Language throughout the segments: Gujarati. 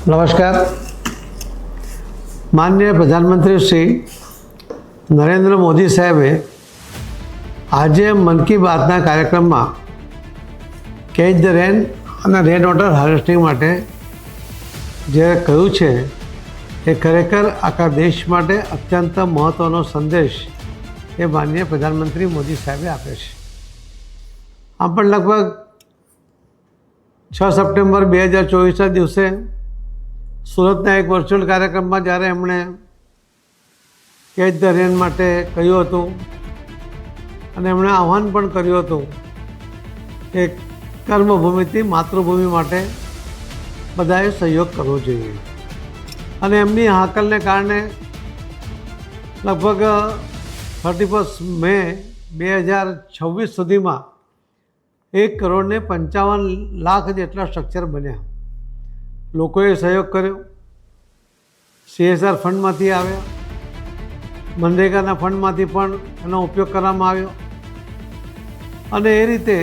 નમસ્કાર. માનનીય પ્રધાનમંત્રી શ્રી નરેન્દ્ર મોદી સાહેબે આજે મન કી બાતના કાર્યક્રમમાં કેચ ધ રેન અને રેન વોટર હાર્વેસ્ટિંગ માટે જે કહ્યું છે એ ખરેખર આખા દેશ માટે અત્યંત મહત્ત્વનો સંદેશ એ માનનીય પ્રધાનમંત્રી મોદી સાહેબે આપે છે. આમ પણ લગભગ 6 સપ્ટેમ્બર 2024ના દિવસે સુરતના એક વર્ચ્યુઅલ કાર્યક્રમમાં જ્યારે એમણે કેચ ધ રેન માટે કહ્યું હતું અને એમણે આહ્વાન પણ કર્યું હતું કે કર્મભૂમિથી માતૃભૂમિ માટે બધાએ સહયોગ કરવો જોઈએ. અને એમની હાકલને કારણે લગભગ 31 મે 2026 સુધીમાં 1,55,00,000 જેટલા સ્ટ્રક્ચર બન્યા. લોકોએ સહયોગ કર્યો, CSR ફંડમાંથી આવ્યા, મનરેગાના ફંડમાંથી પણ એનો ઉપયોગ કરવામાં આવ્યો અને એ રીતે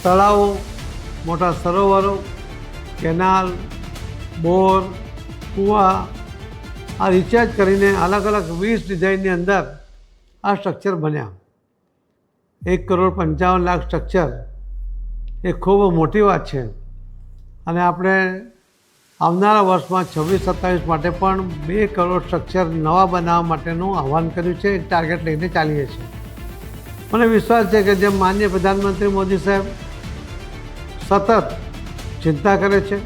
તળાવો, મોટા સરોવરો, કેનાલ, બોર, કૂવા આ રિચાર્જ કરીને અલગ અલગ 20 ડિઝાઇનની અંદર આ સ્ટ્રક્ચર બન્યા. 1,55,00,000 સ્ટ્રક્ચર એ ખૂબ મોટી વાત છે અને આપણે આવનારા વર્ષમાં 26-27 માટે પણ 2 કરોડ સ્ટ્રક્ચર નવા બનાવવા માટેનું આહ્વાન કર્યું છે. એક ટાર્ગેટ લઈને ચાલીએ છીએ. મને વિશ્વાસ છે કે જેમ માનનીય પ્રધાનમંત્રી મોદી સાહેબ સતત ચિંતા કરે છે,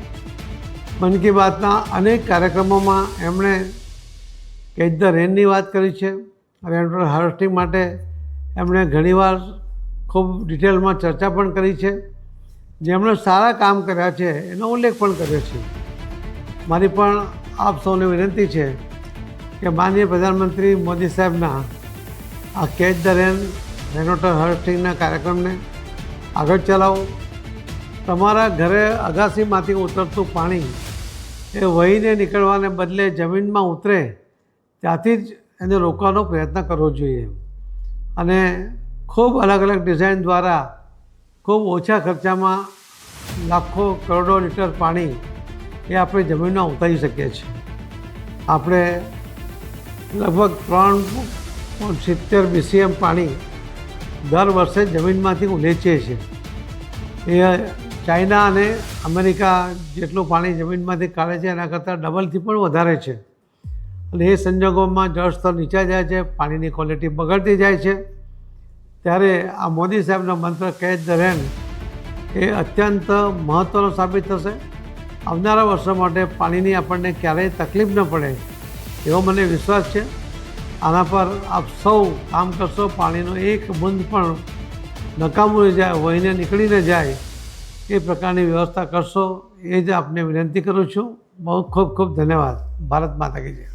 મન કી બાતના અનેક કાર્યક્રમોમાં એમણે કેચ ધ રેનની વાત કરી છે, રેન વોટર હાર્વેસ્ટિંગ માટે એમણે ઘણીવાર ખૂબ ડિટેલમાં ચર્ચા પણ કરી છે. જેમણે સારા કામ કર્યા છે એનો ઉલ્લેખ પણ કર્યો છે. મારી પણ આપ સૌને વિનંતી છે કે માનનીય પ્રધાનમંત્રી મોદી સાહેબના આ કેચ ધ રેન વોટર હાર્વેસ્ટિંગના કાર્યક્રમને આગળ ચલાવો. તમારા ઘરે અગાસીમાંથી ઉતરતું પાણી એ વહીને નીકળવાને બદલે જમીનમાં ઉતરે ત્યાંથી જ એને રોકવાનો પ્રયત્ન કરવો જોઈએ અને ખૂબ અલગ અલગ ડિઝાઇન દ્વારા ખૂબ ઓછા ખર્ચામાં લાખો કરોડો લીટર પાણી એ આપણે જમીનમાં ઉતારી શકીએ છીએ. આપણે લગભગ 3.70 BCM પાણી દર વર્ષે જમીનમાંથી ઉલેચીએ છીએ. એ ચાઇના અને અમેરિકા જેટલું પાણી જમીનમાંથી કાઢે છે એના કરતાં ડબલથી પણ વધારે છે. અને એ સંજોગોમાં જળસ્તર નીચે જાય છે, પાણીની ક્વોલિટી બગડતી જાય છે. ત્યારે આ મોદી સાહેબનો મંત્ર કેચ ધ રેન એ અત્યંત મહત્ત્વનો સાબિત થશે. આવનારા વર્ષો માટે પાણીની આપણને ક્યારેય તકલીફ ન પડે એવો મને વિશ્વાસ છે. આના પર આપ સૌ કામ કરશો, પાણીનો એક બૂંદ પણ નકામું જાય, વહીને નીકળીને જાય એ પ્રકારની વ્યવસ્થા કરશો એ જ આપને વિનંતી કરું છું. બહુ ખૂબ ખૂબ ધન્યવાદ. ભારત માતા કી જય.